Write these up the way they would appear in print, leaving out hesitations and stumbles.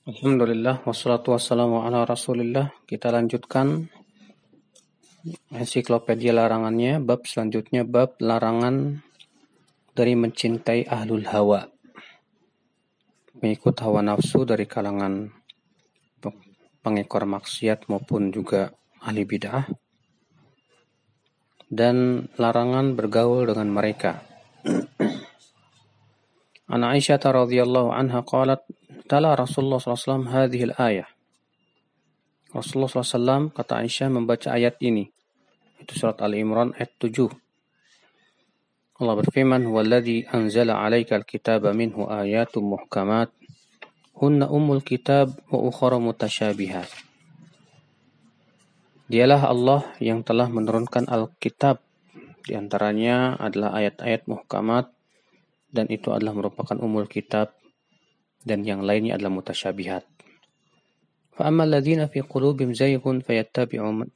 Alhamdulillah, wassalatu wassalamu ala rasulillah. Kita lanjutkan ensiklopedia larangannya. Bab selanjutnya, bab larangan dari mencintai ahlul hawa, mengikut hawa nafsu dari kalangan pengekor maksiat maupun juga ahli bid'ah, dan larangan bergaul dengan mereka. An Aisyah radhiyallahu anha qalat, tala Rasulullah SAW hadhil ayah. Rasulullah SAW, kata Aisyah, membaca ayat ini. Itu surat Al-Imran ayat 7. Allah berfirman, "Huwallazi anzala 'alaikal kitaba minhu ayatun muhkamat, hunna ummul kitab wa ukhra mutasyabihat." Dialah Allah yang telah menurunkan Alkitab. Di antaranya adalah ayat-ayat muhkamat, dan itu adalah merupakan ummul kitab, dan yang lainnya adalah mutasyabihat. فَأَمَّا الَّذِينَ فِي قُلُوبِهِمْ زَيْغٌ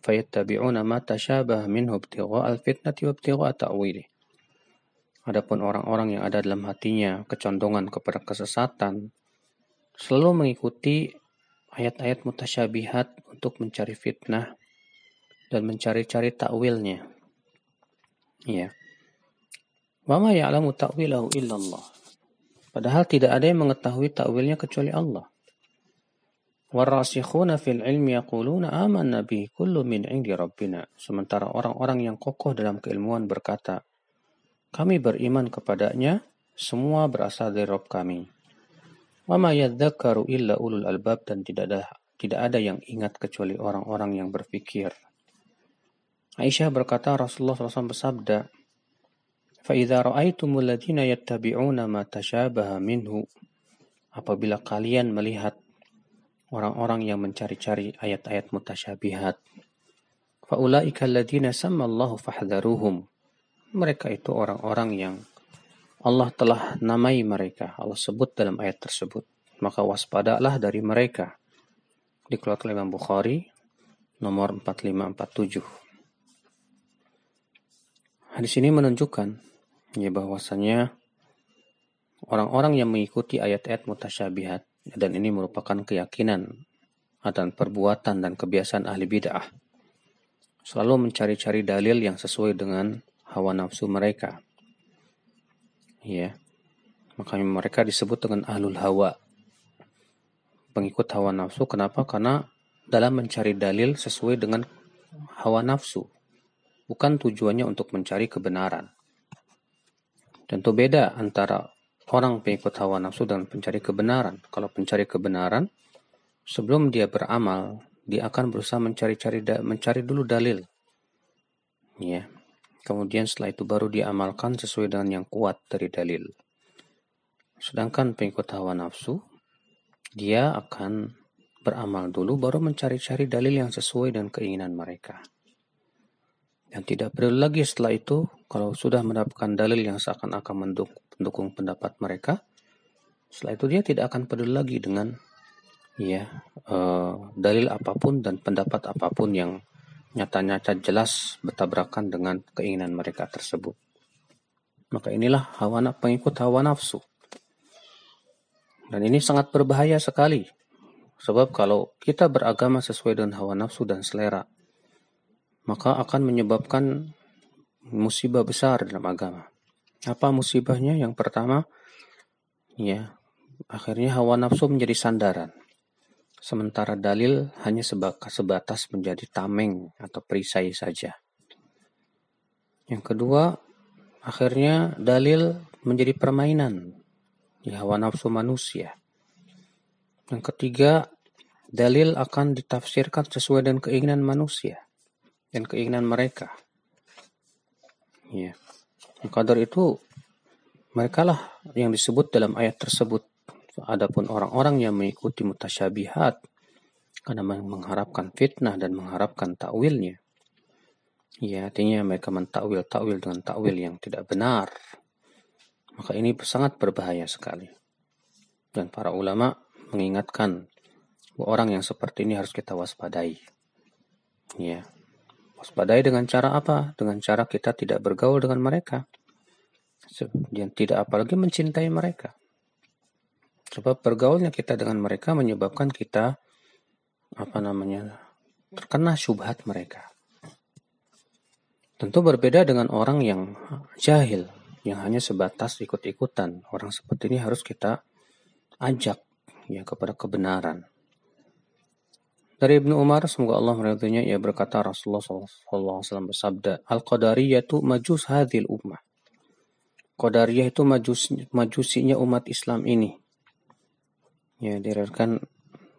فَيَتَّبِعُونَ مَا تَشَابَهَ مِنْهُ ابْتِغَاءَ الْفِتْنَةِ وَابْتِغَاءَ تَأْوِيلِهِ. Adapun orang-orang yang ada dalam hatinya kecondongan kepada kesesatan, selalu mengikuti ayat-ayat mutasyabihat untuk mencari fitnah dan mencari-cari takwilnya. Ya. Wa ma ya'lamu ta'wilahu illallah. Padahal tidak ada yang mengetahui takwilnya kecuali Allah. Warasikhuna fil ilmi yaquluna amanna bihi kullu min 'indi rabbina. Sementara orang-orang yang kokoh dalam keilmuan berkata, kami beriman kepadanya, semua berasal dari Rabb kami. Wa ma yadzakkaru illa ulul albab, dan tidak ada yang ingat kecuali orang-orang yang berfikir. Aisyah berkata, Rasulullah SAW bersabda, fa idza ra'aitumul ladzina yattabi'una ma tashabaha minhu, apabila kalian melihat orang-orang yang mencari-cari ayat-ayat mutasyabihat, fa ulaika alladzina sammallahu fahdharuhum, mereka itu orang-orang yang Allah telah namai mereka, Allah sebut dalam ayat tersebut, maka waspadalah dari mereka. Dikeluarkan oleh Imam Bukhari nomor 4547. Hadis ini menunjukkan ya bahwasanya orang-orang yang mengikuti ayat-ayat mutasyabihat, dan ini merupakan keyakinan dan perbuatan dan kebiasaan ahli bid'ah, selalu mencari-cari dalil yang sesuai dengan hawa nafsu mereka. Ya, makanya mereka disebut dengan ahlul hawa, pengikut hawa nafsu. Kenapa? Karena dalam mencari dalil sesuai dengan hawa nafsu, bukan tujuannya untuk mencari kebenaran. Tentu beda antara orang pengikut hawa nafsu dan pencari kebenaran. Kalau pencari kebenaran, sebelum dia beramal, dia akan berusaha mencari dulu dalil. Ya. Kemudian setelah itu baru dia amalkan sesuai dengan yang kuat dari dalil. Sedangkan pengikut hawa nafsu, dia akan beramal dulu baru mencari-cari dalil yang sesuai dengan keinginan mereka. Dan tidak perlu lagi setelah itu, kalau sudah mendapatkan dalil yang seakan-akan mendukung pendapat mereka, setelah itu dia tidak akan peduli lagi dengan dalil apapun dan pendapat apapun yang nyata-nyata jelas bertabrakan dengan keinginan mereka tersebut. Maka inilah pengikut hawa nafsu. Dan ini sangat berbahaya sekali. Sebab kalau kita beragama sesuai dengan hawa nafsu dan selera, maka akan menyebabkan musibah besar dalam agama. Apa musibahnya? Yang pertama, akhirnya hawa nafsu menjadi sandaran. Sementara dalil hanya sebatas menjadi tameng atau perisai saja. Yang kedua, akhirnya dalil menjadi permainan di hawa nafsu manusia. Yang ketiga, dalil akan ditafsirkan sesuai dengan keinginan manusia dan keinginan mereka. Maka dari itu, merekalah yang disebut dalam ayat tersebut. Adapun orang-orang yang mengikuti mutasyabihat karena mengharapkan fitnah dan mengharapkan takwilnya, artinya mereka mentakwil dengan takwil yang tidak benar, maka ini sangat berbahaya sekali. Dan para ulama mengingatkan bahwa orang yang seperti ini harus kita waspadai. Waspadai dengan cara apa? Dengan cara kita tidak bergaul dengan mereka, dan tidak apalagi mencintai mereka. Sebab bergaulnya kita dengan mereka menyebabkan kita terkena syubhat mereka. Tentu berbeda dengan orang yang jahil, yang hanya sebatas ikut-ikutan. Orang seperti ini harus kita ajak ya kepada kebenaran. Dari Ibnu Umar, semoga Allah meridhoinya, ia berkata, Rasulullah SAW bersabda, Al-Qadariyatu majus hadhil ummah. Qadariyah itu majusinya umat Islam ini. Ya, diriwayatkan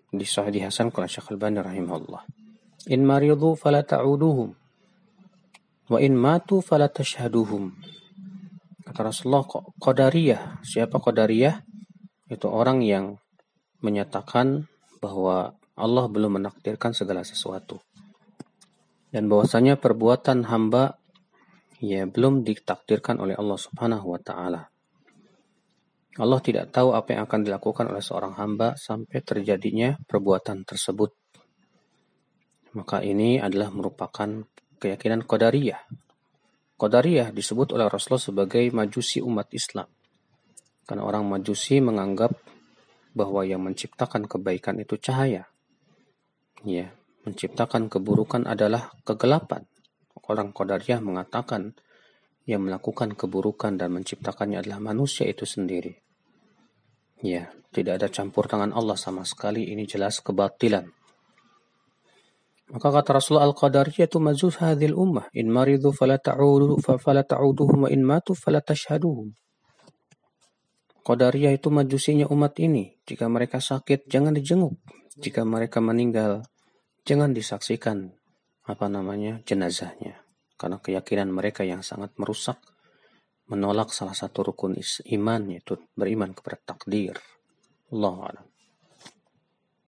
di Sahih Hasan oleh Syekh Al-Albani rahimahullah. In maridu fala ta'uduhum wa in matu fala tashhaduhum. Kata Rasulullah, Qadariyah. Siapa Qadariyah? Itu orang yang menyatakan bahwa Allah belum menakdirkan segala sesuatu. Dan bahwasanya perbuatan hamba ya belum ditakdirkan oleh Allah Subhanahu wa taala. Allah tidak tahu apa yang akan dilakukan oleh seorang hamba sampai terjadinya perbuatan tersebut. Maka ini adalah merupakan keyakinan Qadariyah. Qadariyah disebut oleh Rasulullah sebagai majusi umat Islam. Karena orang majusi menganggap bahwa yang menciptakan kebaikan itu cahaya. Ya, menciptakan keburukan adalah kegelapan. Orang Qadariyah mengatakan yang melakukan keburukan dan menciptakannya adalah manusia itu sendiri. Ya, tidak ada campur tangan Allah sama sekali, ini jelas kebatilan. Maka kata Rasulullah, Al-Qadariyah itu majus hadhil ummah, in maridu fala ta'uduhum wa in matu fala tashhaduhum. Qadariyah itu majusinya umat ini. Jika mereka sakit, jangan dijenguk. Jika mereka meninggal, jangan disaksikan jenazahnya. Karena keyakinan mereka yang sangat merusak, menolak salah satu rukun iman, yaitu beriman kepada takdir. Allahu a'lam.